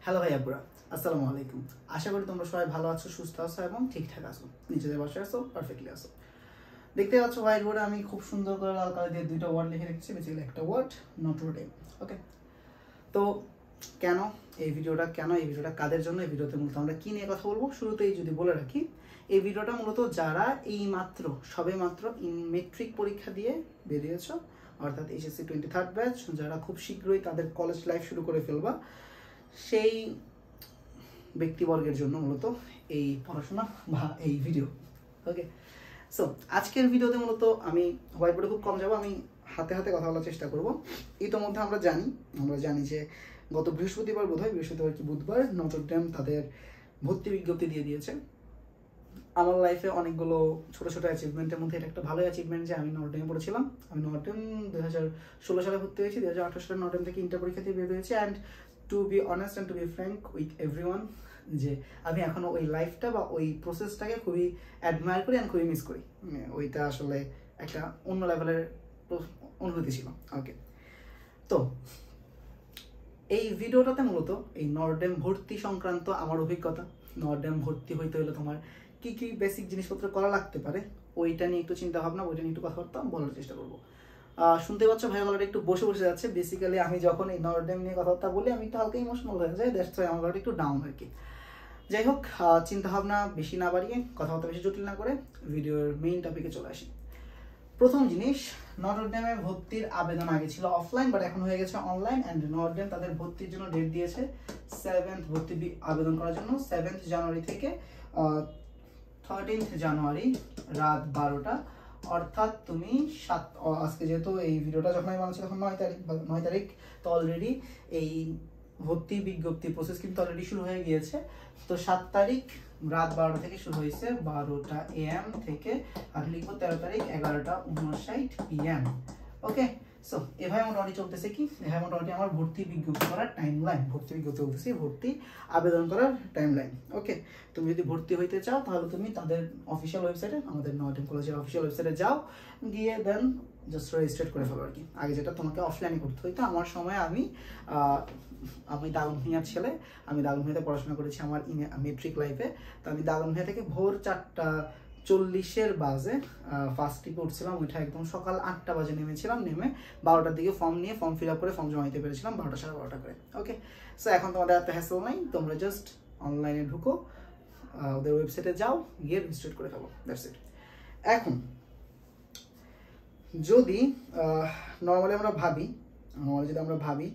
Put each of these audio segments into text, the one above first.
Hello ভাই আপুরা, আসসালামু আলাইকুম। আশা করি তোমরা সবাই ভালো আছো, সুস্থ আছো এবং ঠিকঠাক আছো, নিজেদের বাসায় আছো, পারফেক্টলি আছো। দেখতে পাচ্ছ হোয়াইট বোর্ডে আমি খুব সুন্দর করে লাল কালার দিয়ে দুইটা ওয়ার্ড লিখে রেখেছি, বেসিক্যালি একটা ওয়ার্ড নটর ডেম। ওকে, তো এই ভিডিওটা কাদের জন্য, এই ভিডিওতে মূলত আমরা কী নিয়ে কথা বলবো শুরুতেই যদি বলে রাখি, এই ভিডিওটা মূলত যারা সবেমাত্র মেট্রিক পরীক্ষা দিয়ে বেরিয়েছো, অর্থাৎ এইচএসসি 23rd ব্যাচ, যারা খুব শীঘ্রই তাদের কলেজ লাইফ শুরু করে ফেলবা, সেই ব্যক্তিবর্গের জন্য মূলত এই পড়াশোনা বা এই ভিডিও। ওকে, সো আজকের ভিডিওতে মূলত আমি হোয়াইট বোর্ডে খুব কম যাবো, আমি হাতে হাতে কথা বলার চেষ্টা করব। ইতোমধ্যে আমরা জানি যে গত বৃহস্পতিবার কি বুধবার নটর ডেম তাদের ভর্তি বিজ্ঞপ্তি দিয়ে দিয়েছে। আমার লাইফে অনেকগুলো ছোটো ছোটো অ্যাচিভমেন্টের মধ্যে এটা একটা ভালো অ্যাচিভমেন্ট যে আমি নটর ডেমে পড়েছিলাম। আমি নটর ডেম 2016 সালে ভর্তি হয়েছি, 2018 সালে নটর ডেম থেকে ইন্টার পরীক্ষা দিয়ে বের হয়েছি। And to be honest and to be frank with everyone, যে আমি এখনও ওই লাইফটা বা ওই প্রসেসটাকে খুবই অ্যাডমায়ার করি অ্যান্ড খুবই মিস করি। ওইটা আসলে একটা অন্য লেভেলের অনুভূতি ছিল। ওকে, তো এই ভিডিওটাতে মূলত এই নটর ডেম ভর্তি সংক্রান্ত আমার অভিজ্ঞতা, নটর ডেম ভর্তি হইতে হলে তোমার কী কী বেসিক জিনিসপত্র করা লাগতে পারে ওইটা নিয়ে একটু চিন্তা ভাবনা, ওইটা নিয়ে একটু কথাবার্তা বলার চেষ্টা করবো। শুনতে পাচ্ছ ভাই গলাটা একটু বসে যাচ্ছে। বেসিক্যালি আমি যখন এই নটর ডেম নিয়ে কথাবার্তা বলি আমি একটু হালকা ইমোশনাল হয়ে যাই, দ্যাটস ওয়াই আমার গলাটা একটু ডাউন আর কি। যাই হোক, চিন্তাভাবনা বেশি না বাড়িয়ে, কথাবার্তা বেশি জটিল না করে ভিডিওর মেইন টপিকে চলে আসি। প্রথম জিনিস, নটর ডেমে ভর্তির আবেদন আগে ছিল অফলাইন, বাট এখন হয়ে গেছে অনলাইন। অ্যান্ড নটর ডেম তাদের ভর্তির জন্য ডেট দিয়েছে 7th, ভর্তি আবেদন করার জন্য 7th জানুয়ারি থেকে 13th জানুয়ারি রাত 12টা। অর্থাৎ তুমি আজকে যেহেতু এই ভিডিওটা যখন আমি বানাচ্ছি তখন 9 তারিখ, তো অলরেডি এই ভর্তি বিজ্ঞপ্তি প্রসেস কিন্তু অলরেডি শুরু হয়ে গিয়েছে। তো 7 তারিখ রাত 12টা থেকে শুরু হয়েছে, 12টা AM থেকে, আর লিখবো 13 তারিখ 11:59 PM। ওকে, সো এভাবে মোটামুটি চলতেছে কি, এভাবে মোটামুটি আমার ভর্তি বিজ্ঞপ্তি করার টাইমলাইন, ভর্তি আবেদন করার টাইমলাইন। ওকে, তুমি যদি ভর্তি হইতে চাও তাহলে তুমি তাদের অফিসিয়াল ওয়েবসাইটে, আমাদের নটর ডেম কলেজের অফিসিয়াল ওয়েবসাইটে যাও, গিয়ে দেন জাস্ট রেজিস্ট্রেট করে ফেলো আর কি। আগে যেটা তোমাকে অফলাইনে করতে হইতো, আমার সময় আমি দাগনভূঞার ছেলে, আমি দাগনভূঞাতে পড়াশোনা করেছি আমার মেট্রিক লাইফে। তো আমি দাগনভূঞা থেকে ভোর 4:40 বাজে ফার্স্ট ট্রিপে উঠছিলাম। ওইটা একদম সকাল 8টা বাজে নেমেছিলাম, নেমে 12টার দিকে ফর্ম ফিল আপ করে ফর্ম জমা দিতে পেরেছিলাম 12টা সাড়ে 12টা করে। ওকে, সো এখন তোমাদের এত হ্যাসেল নাই, তোমরা জাস্ট অনলাইনে ঢুকো, ওদের ওয়েবসাইটে যাও, গিয়ে রেজিস্ট্রেট করে ফেলো, দ্যাটস ইট। এখন যদি নর্মালি আমরা ভাবি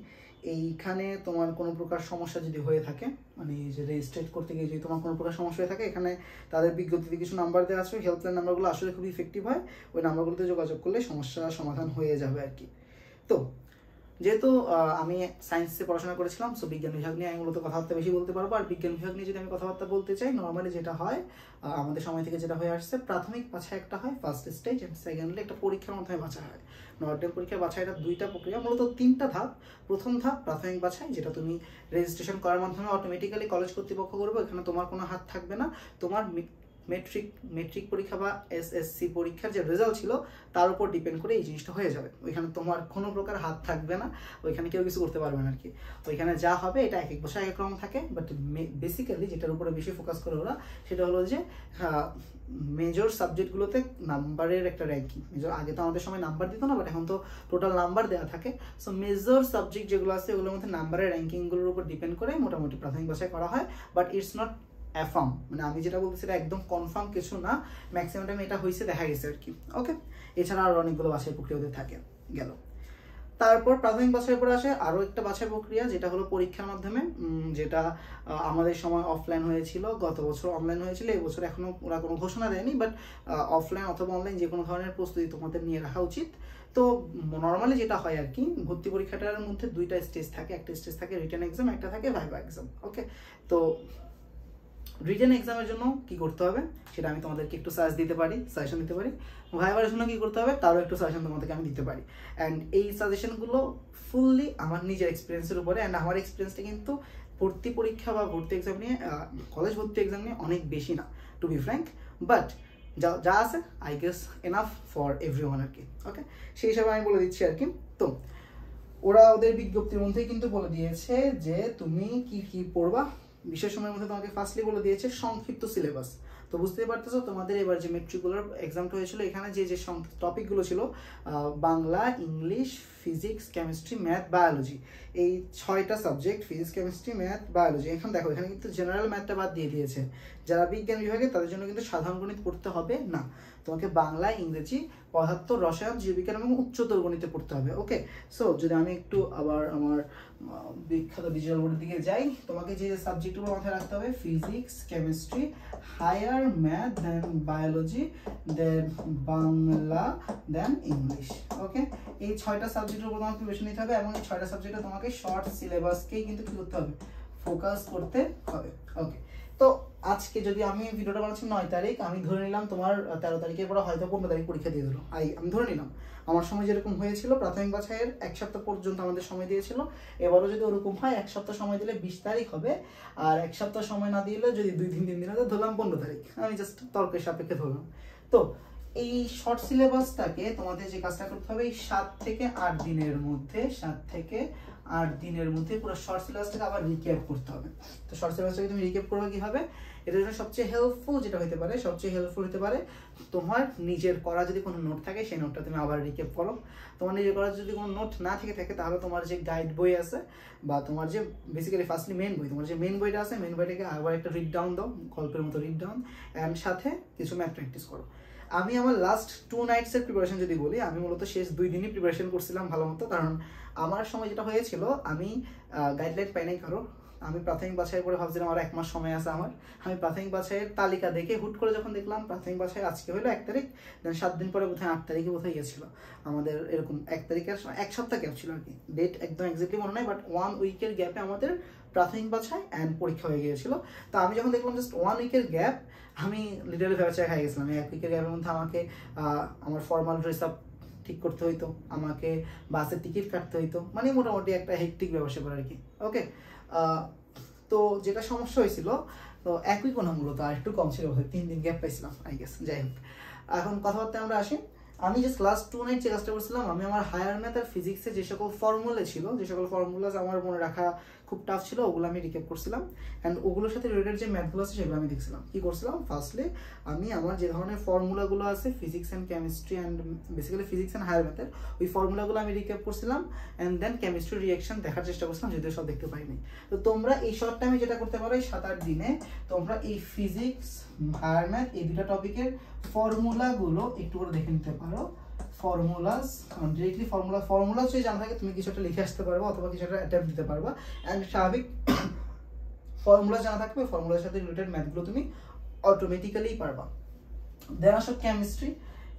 এইখানে তোমার কোনো প্রকার সমস্যা যদি হয়ে থাকে, মানে যে রেজিস্ট্রেট করতে গিয়ে যদি তোমার কোনো প্রকার সমস্যা হয়ে থাকে, এখানে তাদের বিজ্ঞপ্তিতে কিছু নাম্বার দেওয়া আছে, হেল্পলাইন নাম্বারগুলো আসলে খুবই ইফেক্টিভ হয়, ওই নাম্বারগুলোতে যোগাযোগ করলে সমস্যার সমাধান হয়ে যাবে আর কি। তো যেহেতু আমি সায়েন্সে পড়াশোনা করেছিলাম, সো বিজ্ঞান বিভাগ নিয়ে আমি মূলত কথাবার্তা বেশি বলতে পারবো। আর বিজ্ঞান বিভাগ নিয়ে যদি আমি কথাবার্তা বলতে চাই, নর্মালি যেটা হয় আমাদের সময় থেকে যেটা হয়ে আসছে, প্রাথমিক বাছাই একটা হয়, ফার্স্ট স্টেজ, অ্যান্ড সেকেন্ডলি একটা পরীক্ষার মাধ্যমে বাছাই হয়। নটর ডেম পরীক্ষার বাছাইটা 2টা প্রক্রিয়া, মূলত 3টা ধাপ। প্রথম ধাপ প্রাথমিক বাছাই, যেটা তুমি রেজিস্ট্রেশন করার মাধ্যমে অটোমেটিক্যালি কলেজ কর্তৃপক্ষ করবে, এখানে তোমার কোনো হাত থাকবে না। তোমার মেট্রিক পরীক্ষা বা এসএসসি পরীক্ষার যে রেজাল্ট ছিল তার উপর ডিপেন্ড করে এই জিনিসটা হয়ে যাবে। ওইখানে তোমার কোনো প্রকার হাত থাকবে না, ওইখানে কেউ কিছু করতে পারবে না আর কি। ওইখানে যা হবে এটা এক বছর এক রকম থাকে, বাট বেসিক্যালি যেটার উপরে বেশি ফোকাস করে ওরা, সেটা হলো যে মেজর সাবজেক্টগুলোতে নাম্বারের একটা র্যাঙ্কিং। আগে তো আমাদের সময় নাম্বার দিত না, বাট এখন তো টোটাল নাম্বার দেওয়া থাকে। সো মেজর সাবজেক্ট যেগুলো আছে ওগুলোর মধ্যে নাম্বারের র্যাঙ্কিংগুলোর উপর ডিপেন্ড করে মোটামুটি প্রাথমিক বাছাই করা হয়। বাট ইটস নট অ্যাফার্ম, মানে আমি যেটা বলতেছি এটা একদম কনফার্ম কিছু না, ম্যাক্সিমাম টাইম এটা হয়েছে, দেখা গেছে আর কি। ওকে, এছাড়া আরও অনেকগুলো বাছাই প্রক্রিয়া ওদের থাকে। গেল, তারপর প্রাথমিক বাছাইয়ের পরে আসে আরও একটা বাছাই প্রক্রিয়া, যেটা হলো পরীক্ষার মাধ্যমে, যেটা আমাদের সময় অফলাইন হয়েছিল, গত বছর অনলাইন হয়েছিল, এই বছর এখনও ওরা কোনো ঘোষণা দেয়নি, বাট অফলাইন অথবা অনলাইন যে কোনো ধরনের প্রস্তুতি তোমাদের নিয়ে রাখা উচিত। তো নর্মালি যেটা হয় আর কি, ভর্তি পরীক্ষাটার মধ্যে 2টা স্টেজ থাকে, একটা স্টেজ থাকে রিটেন এক্সাম, একটা থাকে ভাইভা এক্সাম। ওকে, তো রিটেন এক্সামের জন্য কি করতে হবে সেটা আমি তোমাদেরকে একটু সাজেশন দিতে পারি। ভাইভার জন্য কি করতে হবে তারও একটু সাজেশন তোমাদেরকে আমি দিতে পারি। অ্যান্ড এই সাজেশনগুলো ফুললি আমার নিজের এক্সপিরিয়েন্সের উপরে। অ্যান্ড আমার এক্সপিরিয়েন্সটা কিন্তু ভর্তি পরীক্ষা বা ভর্তি এক্সাম নিয়ে, কলেজ ভর্তি এক্সাম নিয়ে অনেক বেশি না, টু বি ফ্র্যাঙ্ক, বাট যা আছে I guess enough for everyone আর কি। ওকে, সেই হিসাবে আমি বলে দিচ্ছি আর কি। তো ওরা ওদের বিজ্ঞপ্তির মধ্যেই কিন্তু বলে দিয়েছে যে তুমি কি কি পড়বা। বিশেষ সময়ের মধ্যে তোমাকে ফার্স্টলি বলে দিয়েছে সংক্ষিপ্ত সিলেবাস। তো বুঝতেই পারতেছো তোমাদের এবার যে মেট্রিকুলার এক্সামটা হয়েছিল এখানে যে যে টপিকগুলো ছিল Bangla, English, physics, chemistry, math, biology, এই 6টা subject, physics, chemistry, math, biology. এখন দেখো এখানে কিন্তু জেনারেল ম্যাথটা বাদ দিয়ে দিয়েছে। যারা বিজ্ঞান বিভাগে তাদের জন্য কিন্তু সাধারণ গণিত পড়তে হবে না, তোমাকে বাংলা, ইংরেজি, পদার্থ, রসায়ন, জীববিজ্ঞান এবং উচ্চতর গণিতে পড়তে হবে। ওকে, সো যদি আমি একটু আবার আমার বিখ্যাত ভিজুয়াল বোর্ডের দিকে যাই, তোমাকে যে সাবজেক্টগুলো মাথায় রাখতে হবে ফিজিক্স, কেমিস্ট্রি, হায়ার ম্যাথ, দেন বায়োলজি, দেন বাংলা, দেন ইংলিশ। ওকে, এই 6টা সাবজেক্টের উপর তোমাকে প্রিপারেশন নিতে হবে এবং এই 6টা সাবজেক্টে তোমাকে শর্ট সিলেবাসকেই কিন্তু কি করতে হবে, ফোকাস করতে হবে। ওকে, তো আজকে যদি আমি ভিডিওটা বানাচ্ছি 9 তারিখ, আমি ধরে নিলাম তোমার 13 তারিখের পরে হয়তো 15 তারিখ পরীক্ষা দিয়ে দিল। আমি ধরে নিলাম আমার সময় যেরকম হয়েছিল প্রাথমিক বাছাইয়ের 1 সপ্তাহ পর্যন্ত আমাদের সময় দিয়েছিল, এবারও যদি ওরকম হয় 1 সপ্তাহ সময় দিলে 20 তারিখ হবে, আর 1 সপ্তাহ সময় না দিলে যদি 2-3 দিন হয় ধরলাম 15 তারিখ, আমি জাস্ট তর্কের সাপেক্ষে ধরলাম। তো এই শর্ট সিলেবাসটাকে তোমাদের যে কাজটা করতে হবে এই 7 থেকে 8 দিনের মধ্যে, 7 থেকে 8 দিনের মধ্যে পুরো শর্ট সিলেবাসটাকে আবার রিক্যাপ করতে হবে। তো শর্ট সিলেবাসটাকে তুমি রিক্যাপ করবে কিভাবে, এটার জন্য সবচেয়ে হেল্পফুল যেটা হতে পারে, সবচেয়ে হেল্পফুল হতে পারে তোমার নিজের করা যদি কোনো নোট থাকে সেই নোটটা তুমি আবার রিক্যাপ করো। তোমার নিজের করা যদি কোনো নোট না থেকে থাকে তাহলে তোমার যে গাইড বই আছে বা তোমার যে বেসিক্যালি ফার্স্টলি মেন বই, তোমার যে মেন বইটা আছে মেন বইটাকে আবার একটা রিড ডাউন দাও, গল্পের মতো রিড ডাউন, অ্যান্ড সাথে কিছু ম্যাথ প্র্যাকটিস করো। আমি আমার লাস্ট 2 নাইটসের প্রিপারেশন যদি বলি, আমি মূলত শেষ 2 দিনই প্রিপারেশন করছিলাম ভালো মতো, কারণ আমার সময় যেটা হয়েছিল আমি গাইডলাইন পাই নাই কারো। আমি প্রাথমিক বাছাইয়ের পরে ভাবছিলাম আর 1 মাস সময় আছে আমার, আমি প্রাথমিক বাছাইয়ের তালিকা দেখে হুট করে যখন দেখলাম প্রাথমিক বাছাই আজকে হলো 1 তারিখ, দেন 7 দিন পরে বোধহয় 8 তারিখে বোধহয় গিয়েছিল আমাদের, এরকম 1 তারিখের 1 সপ্তাহ গ্যাপ ছিল আর কি, ডেট একদম এক্স্যাক্টলি মনে নাই, বাট 1 উইকের গ্যাপে আমাদের প্রাথমিক বাছাই অ্যান্ড পরীক্ষা হয়ে গিয়েছিল। তো আমি যখন দেখলাম জাস্ট 1 উইকের গ্যাপ, আমি লিটারালি ভেবেচা খাই গেছিলাম। 1 উইকের গ্যাপের মধ্যে আমাকে আমার ফর্মাল ড্রেস আপ ঠিক করতে হইতো, আমাকে বাসের টিকিট কাটতে হইতো, মানে মোটামুটি একটা হেক্টিক ব্যবসা করে আর কি। ওকে, তো যেটা সমস্যা হয়েছিল, তো 1 উইক না মূলত আর একটু কম ছিল, 3 দিন গ্যাপ পাইছিলাম আই গেস। যাই হোক, এখন কথাবার্তা আমরা আসি। আমি জাস্ট লাস্ট 2 নাইট যে কাজটা করছিলাম, আমি আমার হায়ার ম্যাথ আর ফিজিক্সে যে সকল ফর্মুলা ছিল, যে সকল ফর্মুলা আমার মনে রাখা খুব টাফ ছিল, ওগুলো আমি রিক্যাপ করছিলাম, অ্যান্ড ওগুলোর সাথে রিলেটেড যে ম্যাথগুলো আছে সেগুলো আমি দেখছিলাম। কি করছিলাম, ফার্স্টলি আমি আমার যে ধরনের ফর্মুলাগুলো আছে physics and chemistry and basically physics and higher ম্যাথের, ওই ফর্মুলাগুলো আমি রিক্যাপ করছিলাম, অ্যান্ড দেন কেমিস্ট্রি রিঅ্যাকশন দেখার চেষ্টা করছিলাম, যদিও সব দেখতে পাইনি। তো তোমরা এই শর্ট টাইমে যেটা করতে পারো, এই 7-8 দিনে তোমরা এই ফিজিক্স, হায়ার ম্যাথ, এই 2টা টপিকের ফর্মুলাগুলো একটু করে দেখে নিতে পারো। ফর্মুলাস ডিরেক্টলি ফর্মুলা যদি জানা থাকে তুমি কিছু একটা লিখে আসতে পারবা অথবা কিছু একটা অ্যাটেম্প্ট দিতে পারবা, অ্যান্ড স্বাভাবিক ফর্মুলা জানা থাকবে, ফর্মুলার সাথে রিলেটেড ম্যাথগুলো তুমি অটোমেটিক্যালি পারবা। দেন আসো কেমিস্ট্রি।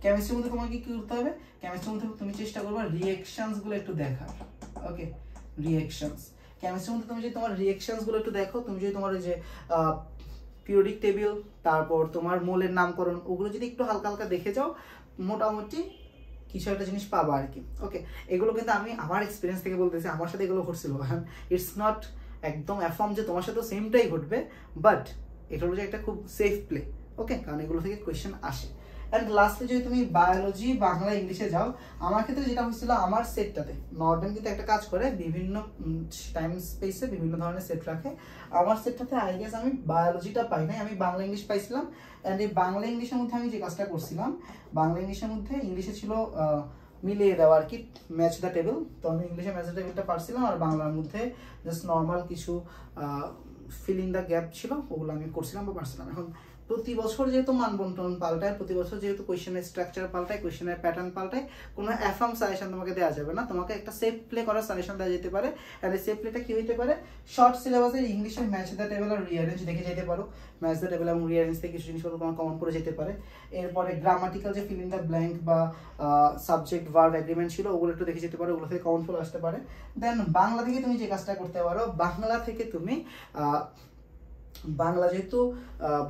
কেমিস্ট্রির মধ্যে তোমাকে কি করতে হবে, কেমিস্ট্রির মধ্যে তুমি চেষ্টা করবা রিঅ্যাকশনস গুলো একটু দেখার। ওকে, রিঅ্যাকশনস, কেমিস্ট্রির মধ্যে তুমি যদি তোমার রিঅ্যাকশনস গুলো একটু দেখো, তুমি যদি তোমার যে পিরিয়ডিক টেবিল, তারপর তোমার মোলের নামকরণ, ওগুলো যদি একটু হালকা হালকা দেখে যাও, মোটামুটি কিছু একটা জিনিস পাবা আর কি। ওকে, এগুলো কিন্তু আমি আমার এক্সপিরিয়েন্স থেকে বলতেছি, আমার সাথে এগুলো ঘটছিল। ইটস নট একদম অ্যাফার্ম যে তোমার সাথে সেমটাই ঘটবে, বাট এটা হলো যে একটা খুব সেফ প্লে। ওকে, কারণ এগুলো থেকে কোয়েশ্চেন আসে। অ্যান্ড লাস্টে যদি তুমি বায়োলজি, বাংলা, ইংলিশে যাও, আমার ক্ষেত্রে যেটা হয়েছিল, আমার সেটটাতে নর্ডেন কিন্তু একটা কাজ করে, বিভিন্ন টাইম স্পেসে বিভিন্ন ধরনের সেট রাখে। আমার সেটটাতে আই গেস আমি বায়োলজিটা পাই নাই, আমি বাংলা ইংলিশ পাইছিলাম। অ্যান্ড এই বাংলা ইংলিশের মধ্যে আমি যে কাজটা করছিলাম, বাংলা ইংলিশের মধ্যে ইংলিশে ছিল মিলিয়ে দেওয়া আর কি, ম্যাচ দ্য টেবিল। তো আমি ইংলিশে ম্যাচ দ্য টেবিলটা পারছিলাম, আর বাংলার মধ্যে জাস্ট নর্মাল কিছু ফিলিং দ্য গ্যাপ ছিল, ওগুলো আমি করছিলাম বা পারছিলাম। এখন প্রতি বছর যেহেতু মানবন্টন পাল্টায়, প্রতি বছর যেহেতু কোয়েশ্চেনের স্ট্রাকচার পাল্টায়, কোয়েশ্চেনের প্যাটার্ন পাল্টায়, কোনো অ্যাফার্ম সাজেশন তোমাকে দেওয়া যাবে না, তোমাকে একটা সেফ প্লে করার সাজেশন দেওয়া যেতে পারে। আর এই সেফ প্লেটা কি হইতে পারে, শর্ট সিলেবাসের ইংলিশের ম্যাচ দ্য টেবিল আর রিঅ্যারেঞ্জ দেখে যেতে পারো, ম্যাচ দ্য টেবিল এবং রিঅ্যারেঞ্জ থেকে কিছু জিনিসপত্র তোমার কমন পড়ে যেতে পারে। এরপরে গ্রামাটিক্যাল যে ফিল ইন দ্য ব্ল্যাঙ্ক বা সাবজেক্ট ভার্ব এগ্রিমেন্ট ছিল, ওগুলো একটু দেখে যেতে পারো, ওগুলো থেকে কমন পড়ে আসতে পারে। দেন বাংলা থেকে তুমি যে কাজটা করতে পারো, বাংলা থেকে তুমি বাংলা যেহেতু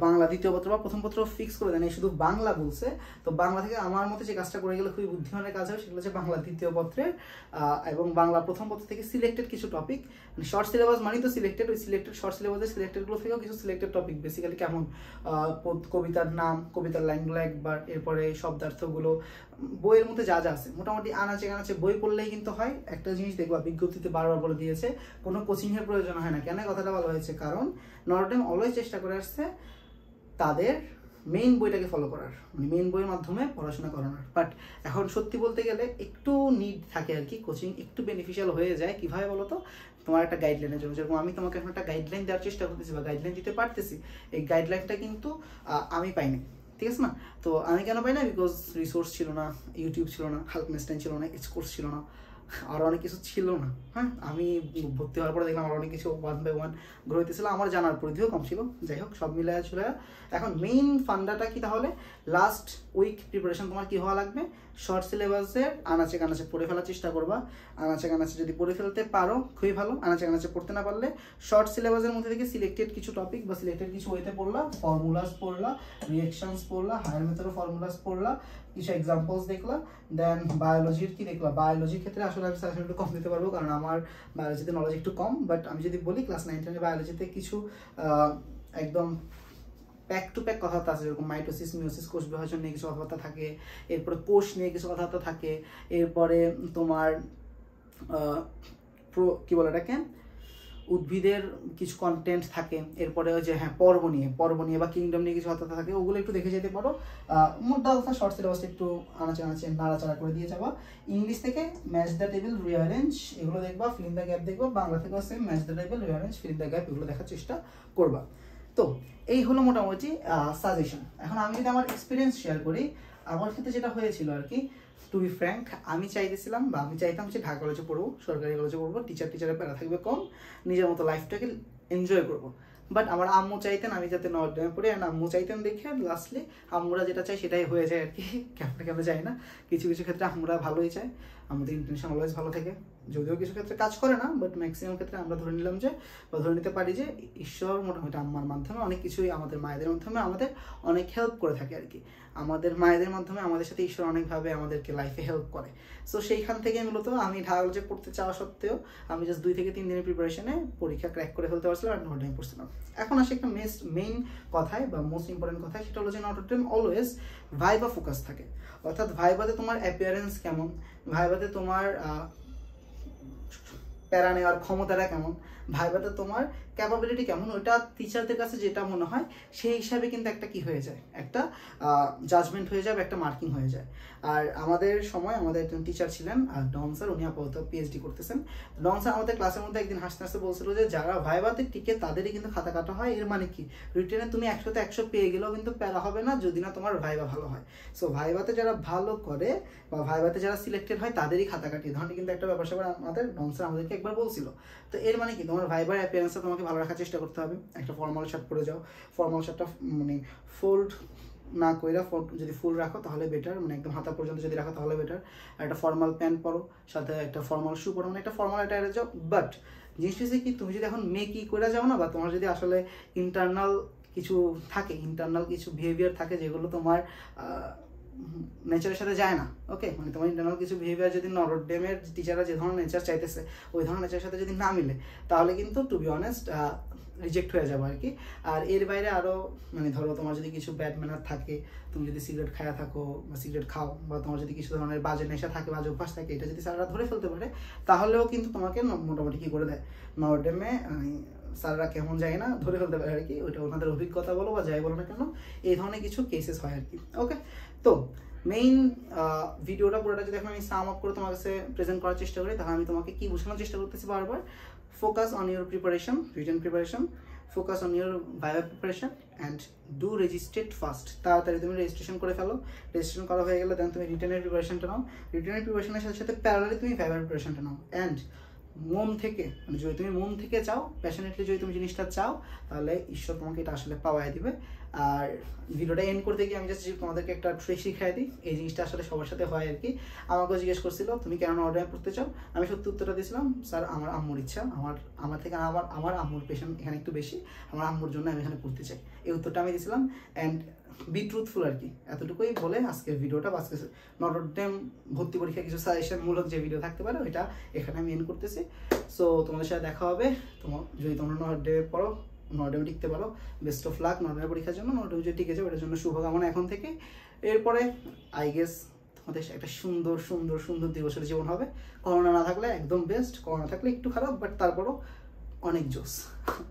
বাংলা দ্বিতীয় পত্র বা প্রথম পত্র ফিক্স করে দেন, শুধু বাংলা বলছে, তো বাংলা থেকে আমার মতে যে কাজটা করে গেলে খুবই বুদ্ধিমানের কাজ হবে সেগুলো হচ্ছে বাংলা দ্বিতীয় পত্রের এবং বাংলা প্রথম পত্র থেকে সিলেক্টেড কিছু টপিক, মানে শর্ট সিলেবাস মানে তো সিলেক্টেড, ওই সিলেক্টেড শর্ট সিলেবাসের সিলেক্টেডগুলো থেকেও কিছু সিলেক্টেড টপিক, বেসিক্যালি কেমন কবিতার নাম, কবিতার লাইনগুলো একবার, এরপরে শব্দার্থগুলো, বইয়ের মধ্যে যা যা আছে মোটামুটি আনাচে কানাচে বই পড়লেই কিন্তু হয়। একটা জিনিস দেখবা বিজ্ঞপ্তিতে বারবার বলে দিয়েছে, কোনো কোচিংয়ের প্রয়োজন হয় না। কেন কথাটা বলা হয়েছে? কারণ নটর ডেম অলওয়েজ চেষ্টা করে আসছে তাদের মেইন বইটাকে ফলো করার, মানে মেইন বইয়ের মাধ্যমে পড়াশোনা করানোর। বাট এখন সত্যি বলতে গেলে একটু নিড থাকে আর কি, কোচিং একটু বেনিফিশিয়াল হয়ে যায়। কীভাবে বলো তো? তোমার একটা গাইডলাইনের জন্য, যেরকম আমি তোমাকে এখন একটা গাইডলাইন দেওয়ার চেষ্টা করতেছি বা গাইডলাইন দিতে পারতেছি, এই গাইডলাইনটা কিন্তু আমি পাইনি, ঠিক আছে না? তো আমি কেন পাই না? বিকজ রিসোর্স ছিল না, ইউটিউব ছিল না, হেল্পনেসটাইন ছিল না, কোর্স ছিল না, আরও অনেক কিছু ছিল না। হ্যাঁ, আমি ভর্তি হওয়ার পরে দেখলাম আরও অনেক কিছু ওয়ান বাই ওয়ান গ্রো হইতেছিল, আমার জানার পরিধিও কম ছিল। যাই হোক, সব মিলায় ছিল। এখন মেইন ফান্ডাটা কি তাহলে? লাস্ট উইক প্রিপারেশন তোমার কি হওয়া লাগবে? শর্ট সিলেবাসের আনাচে কানাচে পড়ে ফেলার চেষ্টা করবা। আনাচে কানাচে যদি পড়ে ফেলতে পারো খুবই ভালো, আনাচে কানাচে পড়তে না পারলে শর্ট সিলেবাসের মধ্যে থেকে সিলেক্টেড কিছু টপিক বা সিলেক্টেড কিছু ওয়েতে পড়লা, ফর্মুলাস পড়লা, রিয়েকশনস পড়লা, হায়ার মেথড ফর্মুলাস পড়লা, কিছু এক্সাম্পলস দেখলা। দেন বায়োলজির কি দেখলা? বায়োলজির ক্ষেত্রে আসলে আমি সাজেশন একটু কম দিতে পারবো, কারণ আমার বায়োলজিতে নলেজ একটু কম। বাট আমি যদি বলি ক্লাস 9-10 বায়োলজিতে কিছু একদম প্যাক টু প্যাক কথাবার্তা আছে, যেরকম মাইটোসিস, মিওসিস, কোষ বিভাজন নিয়ে কিছু কথাবার্তা থাকে, এরপরে কোষ নিয়ে কিছু কথাবার্তা থাকে, এরপরে তোমার কি বলে এটাকে, উদ্ভিদের কিছু কন্টেন্ট থাকে, এরপরে ওই যে হ্যাঁ পর্ব নিয়ে বা কিংডম নিয়ে কিছু কথা থাকে, ওগুলো একটু দেখে যেতে পারো। মোদ্দা কথা শর্ট সিলেবাসটা একটু আনাচে নাড়াচাড়া করে দিয়ে যাবা। ইংলিশ থেকে ম্যাচ দ্য টেবিল, রিঅ্যারেঞ্জ এগুলো দেখবা, ফিল ইন দ্য গ্যাপ দেখবা। বাংলা থেকেও same match the table, rearrange, fill in the gap এগুলো দেখার চেষ্টা করবা। তো এই হলো মোটামুটি সাজেশন। এখন আমি যদি আমার এক্সপিরিয়েন্স শেয়ার করি, আমার ক্ষেত্রে যেটা হয়েছিল আর কি, টু বি ফ্র্যাঙ্ক, আমি চাইতেছিলাম বা আমি চাইতাম যে ঢাকা কলেজে পড়বো, সরকারি কলেজে পড়বো, টিচারের প্যারা থাকবে কম, নিজের মতো লাইফটাকে এনজয় করবো। বাট আমার আম্মু চাইতেন আমি যাতে নর্থ ডেমে পড়ি, অ্যান্ড আম্মু চাইতেন দেখে লাস্টলি আম্মুরা যেটা চাই সেটাই হয়ে যায় আর কি। কেমন চাই না, কিছু কিছু ক্ষেত্রে আম্মুরা ভালোই চায়, আমাদের ইন্টেনশন অলওয়েজ ভালো থাকে, যদিও কিছু ক্ষেত্রে কাজ করে না, বাট ম্যাক্সিমাম ক্ষেত্রে আমরা ধরে নিলাম যে বা ধরে নিতে পারি যে ঈশ্বর মোটামুটি আম্মার মাধ্যমে অনেক কিছুই, আমাদের মায়েদের মাধ্যমে আমাদের অনেক হেল্প করে থাকে আর কি। আমাদের মায়েদের মাধ্যমে আমাদের সাথে ঈশ্বর অনেকভাবে আমাদেরকে লাইফে হেল্প করে। সো সেইখান থেকে মূলত আমি ঢাকা কলেজে পড়তে চাওয়া সত্ত্বেও আমি জাস্ট 2 থেকে 3 দিনের প্রিপারেশনে পরীক্ষা ক্র্যাক করে ফেলতে পারছিলাম আর নটর ডেমে পড়ছিলাম। এখন আসে একটা মেইন কথায় বা মোস্ট ইম্পর্টেন্ট কথায়, সেটা হলো যে Notre Dame always viva focus থাকে। অর্থাৎ ভাইবাতে তোমার অ্যাপিয়ারেন্স কেমন, ভাইবাতে তোমার প্যারা নেওয়ার ক্ষমতাটা কেমন, ভাইবাতে তোমার ক্যাপাবিলিটি কেমন, ওইটা টিচারদের কাছে যেটা মনে হয় সেই হিসাবে কিন্তু একটা কি হয়ে যায়, একটা জাজমেন্ট হয়ে যায়, একটা মার্কিং হয়ে যায়। আর আমাদের সময় আমাদের একজন টিচার ছিলেন ডন স্যার, উনি আপাতত পিএইচডি করতেছেন। ডন স্যার আমাদের ক্লাসের মধ্যে একদিন হাসতে হাসতে বলছিল যে যারা ভাইবাতে টিকে তাদেরই কিন্তু খাতা কাটা হয়। এর মানে কি, রিটেনে তুমি 100তে 100 পেয়ে গেলেও কিন্তু প্যারা হবে না যদি না তোমার ভাইবা ভালো হয়। সো ভাইবাতে যারা ভালো করে বা ভাইবাতে যারা সিলেক্টেড হয় তাদেরই খাতা কাটি, ধরনের কিন্তু একটা ব্যাপার স্যাপার আমাদের ডন স্যার আমাদেরকে একবার বলছিল। তো এর মানে কি, তোমার ভাইবার অ্যাপিয়ারেন্সটা তোমাকে ভালো রাখার চেষ্টা করতে হবে। একটা ফর্মাল শার্ট পরে যাও, ফর্মাল শার্টটা মানে ফোল্ড না কইরা যদি ফুল রাখো তাহলে বেটার, মানে একদম হাতা পর্যন্ত যদি রাখো তাহলে বেটার। আর একটা ফর্মাল প্যান্ট পরো, সাথে একটা ফর্মাল শু পরো, মানে একটা ফর্মাল অ্যাটায়ারে যাও। বাট জিনিসটা হচ্ছে কি, তুমি যদি এখন মেকি করে যাও না, বা তোমার যদি আসলে ইন্টারনাল কিছু থাকে, ইন্টারনাল কিছু বিহেভিয়ার থাকে যেগুলো তোমার নেচারের সাথে যায় না, ওকে, মানে তোমার ইন্টারনাল কিছু বিহেভিয়ার যদি নটর ডেমের টিচাররা যে ধরনের নেচার চাইতেছে ওই ধরনের নেচারের সাথে যদি না মিলে, তাহলে কিন্তু টু বি অনেস্ট রিজেক্ট হয়ে যাবে আর কি। আর এর বাইরে আরও মানে ধরো তোমার যদি কিছু ব্যাড ম্যানার থাকে, তুমি যদি সিগারেট খায়া থাকো বা সিগারেট খাও, বা তোমার যদি কিছু ধরনের বাজে নেশা থাকে, বাজে অভ্যাস থাকে, এটা যদি স্যাররা ধরে ফেলতে পারে তাহলেও কিন্তু তোমাকে মোটামুটি কী করে দেয়, নটর ডেমে স্যাররা কেমন যায় না ধরে ফেলতে পারে আর কি। ওইটা ওনাদের অভিজ্ঞতা বলো বা যাই বলো না কেন, এই ধরনের কিছু কেসেস হয় আর কি। ওকে, তো মেইন ভিডিওটা পুরোটা যদি এখন আমি সাম আপ করে তোমার কাছে প্রেজেন্ট করার চেষ্টা করি, তাহলে আমি তোমাকে কি বোঝানোর চেষ্টা করতেছি বারবার, focus on your preparation, written preparation, focus on your viva preparation and do register first. তাড়াতাড়ি তুমি রেজিস্ট্রেশন করে ফেলো, রেজিস্ট্রেশন করা হয়ে গেলে দেন তুমি রিটেনের প্রিপারেশনটা নাও, রিটেনের প্রিপারেশনের সাথে সাথে প্যারালালি তুমি ভাইবার প্রিপারেশনটা নাও। অ্যান্ড মন থেকে, মানে যদি তুমি মন থেকে চাও, প্যাশনেটলি যদি তুমি জিনিসটা চাও, তাহলে ঈশ্বর তোমাকে এটা আসলে পাওয়াই দিবে। আর ভিডিওটা এন্ড করতে গিয়ে আমি জাস্ট তোমাদেরকে একটা ট্রিক শিখাই দিই, এই জিনিসটা আসলে সবার সাথে হয় আর কি। আমাকেও জিজ্ঞেস করছিল তুমি কেন নর্ডেমে পড়তে চাও, আমি সত্যি উত্তরটা দিয়েছিলাম, স্যার আমার আম্মুর ইচ্ছা, আমার থেকে আমার আম্মুর পেশেন্ট এখানে একটু বেশি, আমার আম্মুর জন্য আমি এখানে পড়তে চাই, এই উত্তরটা আমি দিয়েছিলাম। অ্যান্ড বি ট্রুথফুল আর কি, এতটুকুই বলে আজকের ভিডিওটা, আজকে নটরডেম ভর্তি পরীক্ষা কিছু সাজেশনমূলক যে ভিডিও থাকতে পারে ওইটা এখানে আমি এন্ড করতেছি। সো তোমাদের সাথে দেখা হবে, যদি তোমরা নটরডেমে পড়ো, নটরডেমে টিকতে পারো, বেস্ট অফ লাক নটরডেমের পরীক্ষার জন্য। নটরডেমে যদি টিকে যাবে এটার জন্য শুভকামনা এখন থেকে। এরপরে আই গেস তোমাদের একটা সুন্দর সুন্দর সুন্দর 2 বছরের জীবন হবে। করোনা না থাকলে একদম বেস্ট, করোনা থাকলে একটু খারাপ, বাট তারপরও অনেক জোস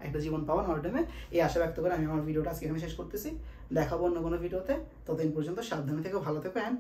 একটা জীবন পাওয়া নটরডেমে, এই আশা ব্যক্ত করে আমি আমার ভিডিওটা আজকে এখানে শেষ করতেছি। দেখাবো অন্য কোনো ভিডিওতে, ততদিন পর্যন্ত সাবধানে থেকো, ভালো থেকো অ্যান্ড